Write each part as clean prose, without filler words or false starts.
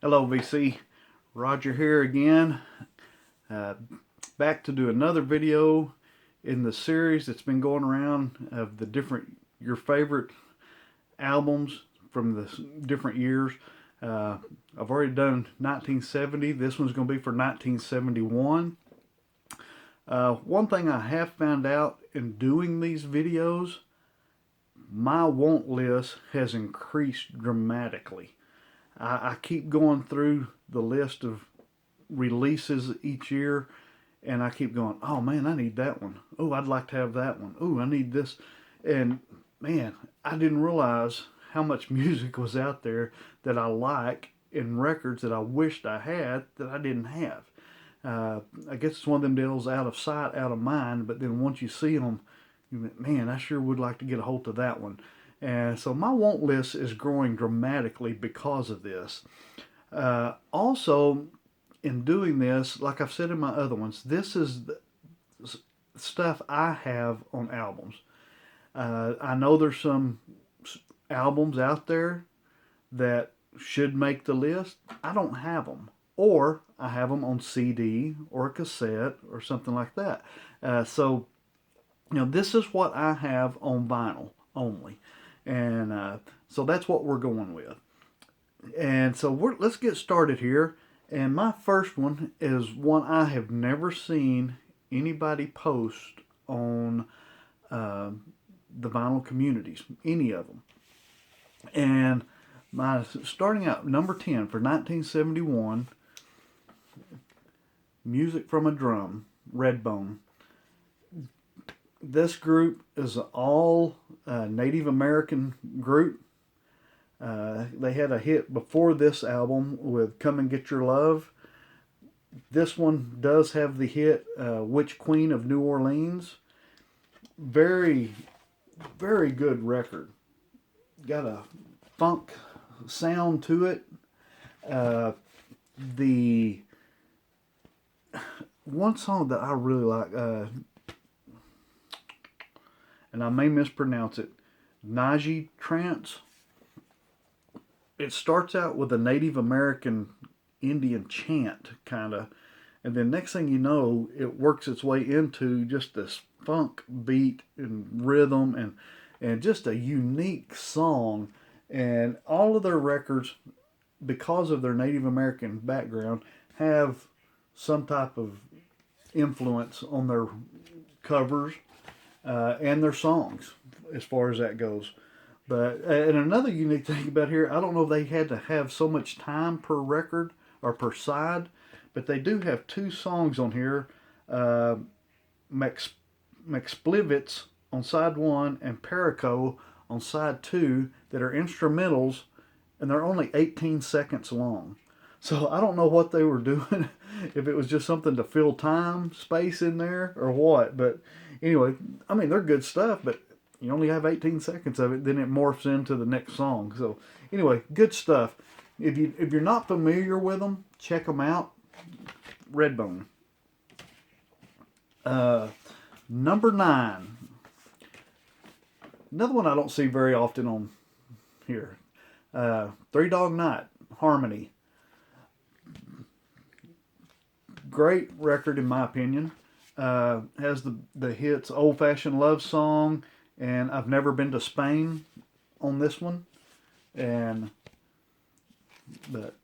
Hello, VC. Roger here again. Back to do another video in the series that's been going around of the different, your favorite albums from the different years. I've already done 1970. This one's going to be for 1971. One thing I have found out in doing these videos, my want list has increased dramatically. I keep going through the list of releases each year, and I keep going, oh man, I need that one. Oh, I'd like to have that one. Oh, I need this. And man, I didn't realize how much music was out there that I like in records that I wished I had that I didn't have. I guess it's one of them deals, out of sight, out of mind, but then once you see them, man, I sure would like to get a hold of that one. And so my want list is growing dramatically because of this. Also, in doing this, like I've said in my other ones, this is the stuff I have on albums. I know there's some albums out there that should make the list. I don't have them. Or I have them on CD or a cassette or something like that. So, this is what I have on vinyl only. And so that's what we're going with. And so let's get started here. And my first one is one I have never seen anybody post on the vinyl communities, any of them. And my starting out number 10 for 1971, Music from a Drum, Redbone. This group is an all Native American group. They had a hit before this album with Come and Get Your Love. This one does have the hit Witch Queen of New Orleans. Very, very good record. Got a funk sound to it. The one song that I really like, and I may mispronounce it, Najee Trance. It starts out with a Native American Indian chant, kind of, and then next thing you know, it works its way into just this funk beat and rhythm and just a unique song. And all of their records, because of their Native American background, have some type of influence on their covers and their songs, as far as that goes. But and another unique thing about here, I don't know if they had to have so much time per record or per side, but they do have two songs on here, McSplivets on side one and Perico on side two, that are instrumentals, and they're only 18 seconds long. So I don't know what they were doing, if it was just something to fill time, space in there, or what. But anyway, I mean, they're good stuff, but you only have 18 seconds of it, then it morphs into the next song. So anyway, good stuff. If you're not familiar with them, check them out. Redbone. Number 9. Another one I don't see very often on here. Three Dog Night, Harmony. Great record in my opinion. Has the hits Old Fashioned Love Song and I've Never Been to Spain on this one. But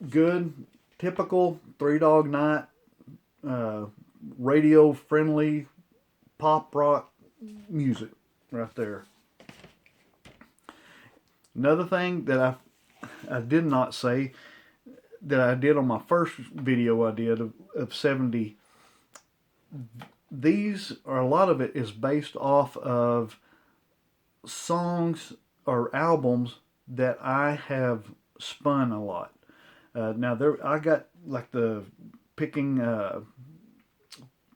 good, typical Three Dog Night, radio friendly pop rock music right there. Another thing that I did not say, that I did on my first video I did of 70, these, or a lot of it, is based off of songs or albums that I have spun a lot. Now I got like the picking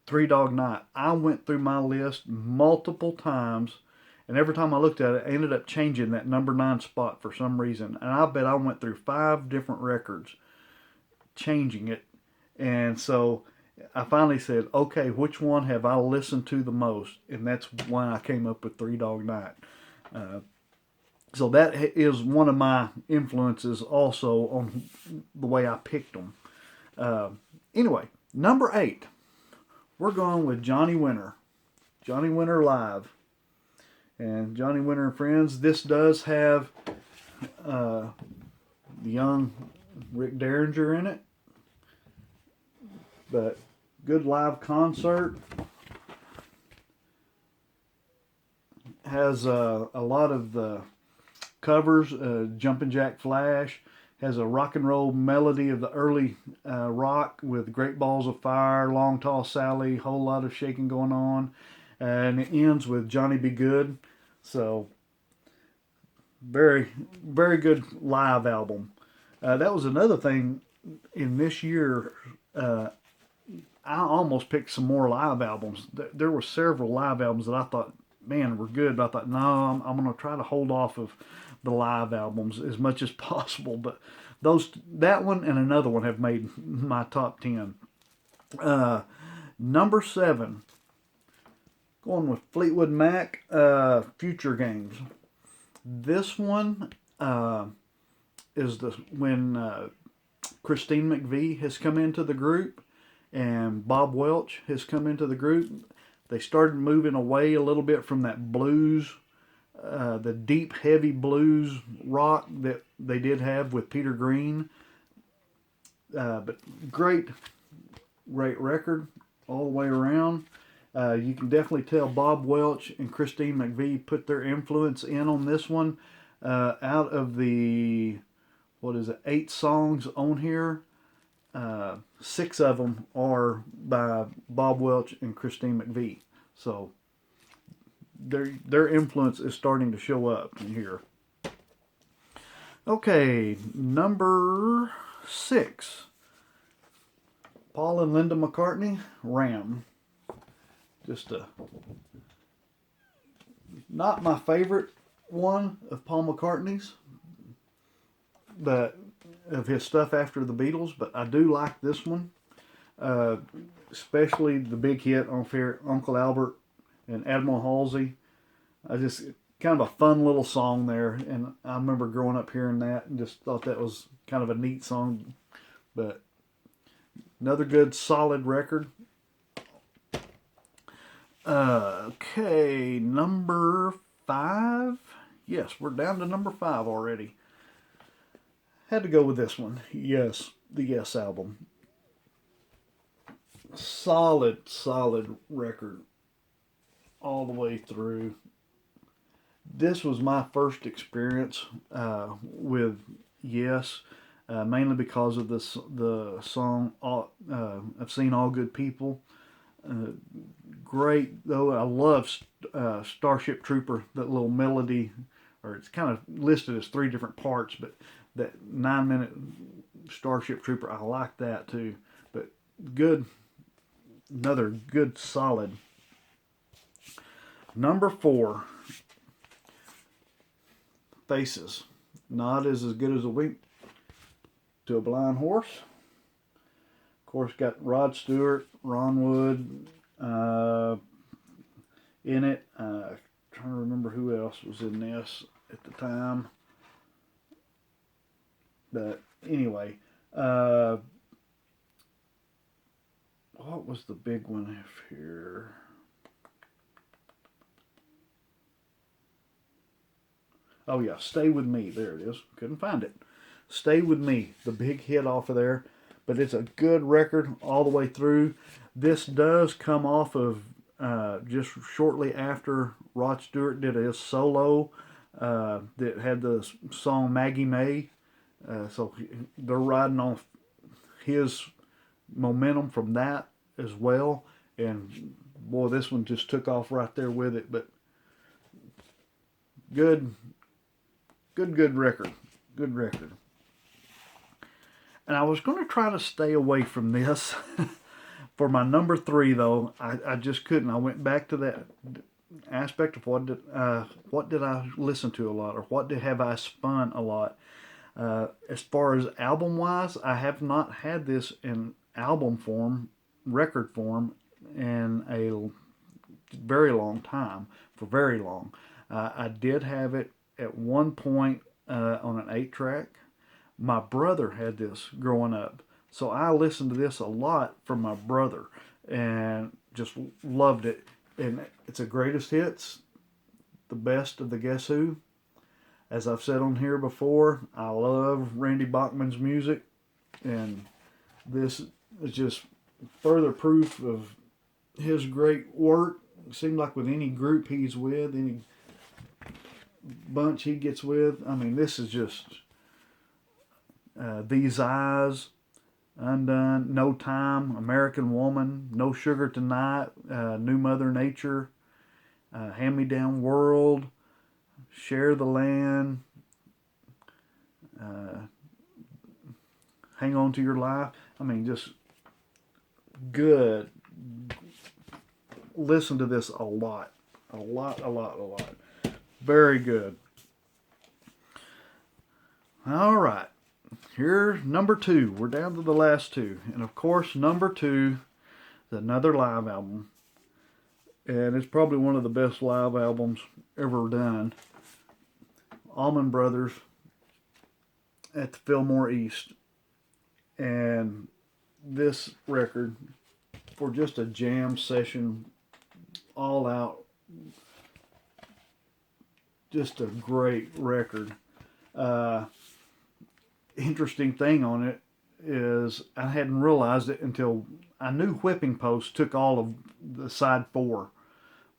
Three Dog Night. I went through my list multiple times, and every time I looked at it, I ended up changing that number 9 spot for some reason. And I bet I went through 5 different records changing it. And so I finally said, okay, which one have I listened to the most? And that's why I came up with Three Dog Night. So that is one of my influences also on the way I picked them. Uh, anyway, number 8, we're going with Johnny Winter. Johnny Winter Live. And Johnny Winter and Friends, this does have the young Rick Derringer in it. But good live concert. Has a lot of the covers, Jumpin' Jack Flash. Has a rock and roll melody of the early rock with Great Balls of Fire, Long Tall Sally, whole lot of shaking going on. And it ends with Johnny Be Good. So, very, very good live album. That was another thing in this year. I almost picked some more live albums. There were several live albums that I thought, man, were good. But I thought, no, I'm going to try to hold off of the live albums as much as possible. But that one and another one have made my top 10. Number 7, going with Fleetwood Mac, Future Games. This one is when Christine McVie has come into the group and Bob Welch has come into the group. They started moving away a little bit from that blues, the deep, heavy blues rock that they did have with Peter Green. But great record all the way around. You can definitely tell Bob Welch and Christine McVie put their influence in on this one. Out of the, 8 songs on here, 6 of them are by Bob Welch and Christine McVie. So their influence is starting to show up in here. Okay, number 6. Paul and Linda McCartney, Ram. Just not my favorite one of Paul McCartney's, but of his stuff after the Beatles, but I do like this one, especially the big hit on Uncle Albert and Admiral Halsey. Kind of a fun little song there, and I remember growing up hearing that and just thought that was kind of a neat song. But another good solid record. Okay, number 5. Yes, we're down to number 5 already. Had to go with this one. Yes, the Yes album. Solid record all the way through. This was my first experience with Yes, mainly because of the song. I've seen All Good People. Great though. I love Starship Trooper. That little melody, or it's kind of listed as 3 different parts, but that 9-minute Starship Trooper, I like that too. But good, another good solid. Number 4, Faces. Not as good as a wink to a blind horse. Of course, got Rod Stewart, Ron Wood in it. Trying to remember who else was in this at the time. But anyway, what was the big one here? Oh yeah, Stay With Me. There it is. Couldn't find it. Stay With Me, the big hit off of there. But it's a good record all the way through. This does come off of just shortly after Rod Stewart did his solo that had the song Maggie May. So they're riding off his momentum from that as well. And boy, this one just took off right there with it. But good record. Good record. And I was going to try to stay away from this. For my number 3, though, I just couldn't. I went back to that aspect of what did I listen to a lot, or have I spun a lot. As far as album-wise, I have not had this in album form, record form, in a very long time. For very long. I did have it at one point on an 8-track. My brother had this growing up, so I listened to this a lot from my brother and just loved it. And it's a greatest hits, the best of the Guess Who. As I've said on here before, I love Randy Bachman's music, and this is just further proof of his great work. It seems like with any group he's with, any bunch he gets with, I mean, this is just These Eyes, Undone, No Time, American Woman, No Sugar Tonight, New Mother Nature, Hand Me Down World, Share the Land, Hang On to Your Life. I mean, just good. Listen to this a lot. A lot. Very good. All right. Here's number 2. We're down to the last 2. And of course, number 2 is another live album. And it's probably one of the best live albums ever done. Allman Brothers at the Fillmore East. And this record, for just a jam session, all out, just a great record. Interesting thing on it is I hadn't realized it until I knew Whipping Post took all of the side 4.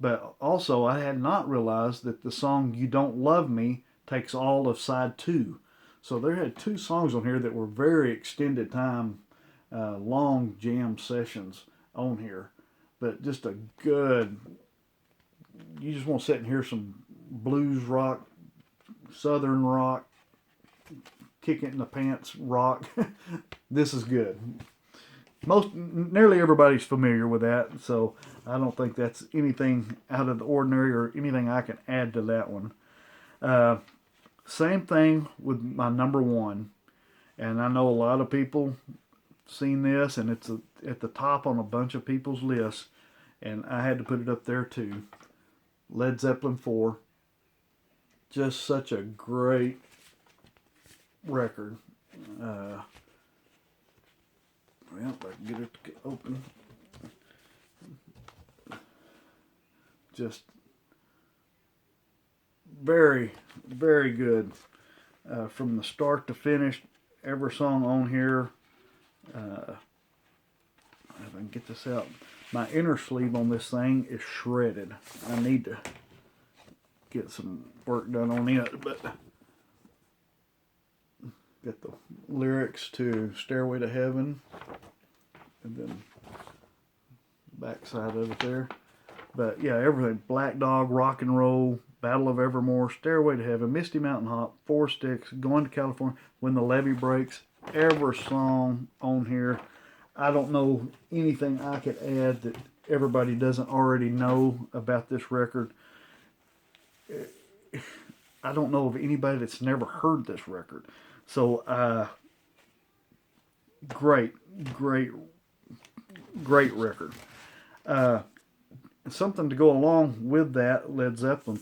But also I had not realized that the song You Don't Love Me takes all of side 2. So there had 2 songs on here that were very extended time, long jam sessions on here. But just a good, you just want to sit and hear some blues rock, southern rock, kick it in the pants rock. This is good. Nearly everybody's familiar with that, so I don't think that's anything out of the ordinary or anything I can add to that one. Same thing with my number 1, and I know a lot of people seen this, and it's at the top on a bunch of people's lists, and I had to put it up there too. Led Zeppelin 4. Just such a great record. Well, if I can get it to open. Just very, very good. From the start to finish, every song on here. If I can get this out. My inner sleeve on this thing is shredded. I need to get some work done on it, but get the lyrics to Stairway to Heaven, and then back side of it there. But yeah, everything. Black Dog, Rock and Roll, Battle of Evermore, Stairway to Heaven, Misty Mountain Hop, Four Sticks, Going to California, When the Levee Breaks. Every song on here. I don't know anything I could add that everybody doesn't already know about this record. I don't know of anybody that's never heard this record. So, great record. Something to go along with that, Led Zeppelin.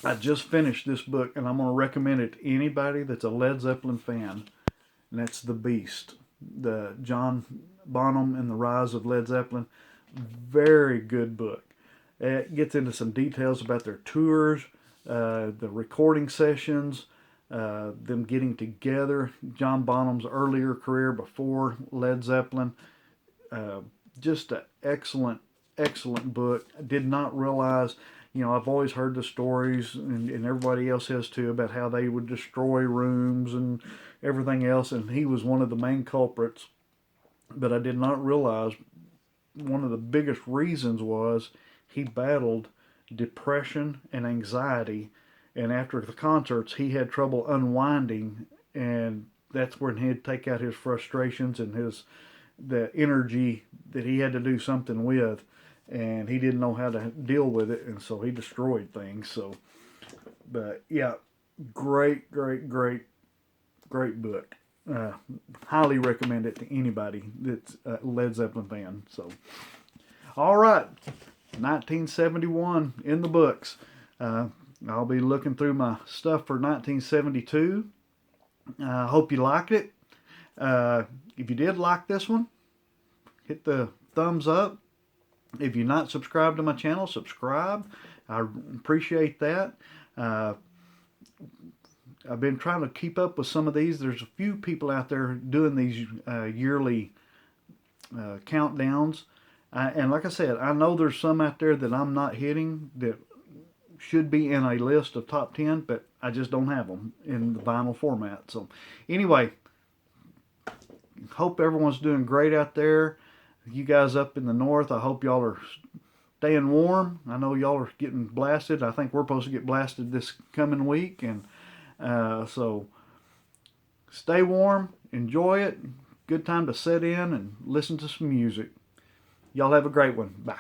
I just finished this book, and I'm going to recommend it to anybody that's a Led Zeppelin fan, and that's The Beast. The John Bonham and the Rise of Led Zeppelin. Very good book. It gets into some details about their tours, the recording sessions, them getting together, John Bonham's earlier career before Led Zeppelin. Just an excellent book. I did not realize, I've always heard the stories, and everybody else has too, about how they would destroy rooms and everything else, and he was one of the main culprits. But I did not realize one of the biggest reasons was he battled depression and anxiety, and after the concerts he had trouble unwinding, and that's when he'd take out his frustrations and the energy that he had to do something with, and he didn't know how to deal with it, and so he destroyed things. So, but yeah, great book. Highly recommend it to anybody that's a Led Zeppelin fan. So, all right, 1971 in the books. I'll be looking through my stuff for 1972. I hope you liked it. If you did like this one, hit the thumbs up. If you're not subscribed to my channel, subscribe. I appreciate that. I've been trying to keep up with some of these. There's a few people out there doing these yearly countdowns. And like I said, I know there's some out there that I'm not hitting that should be in a list of top 10, but I just don't have them in the vinyl format. So anyway, hope everyone's doing great out there. You guys up in the north, I hope y'all are staying warm. I know y'all are getting blasted. I think we're supposed to get blasted this coming week. And so stay warm, enjoy it. Good time to sit in and listen to some music. Y'all have a great one. Bye.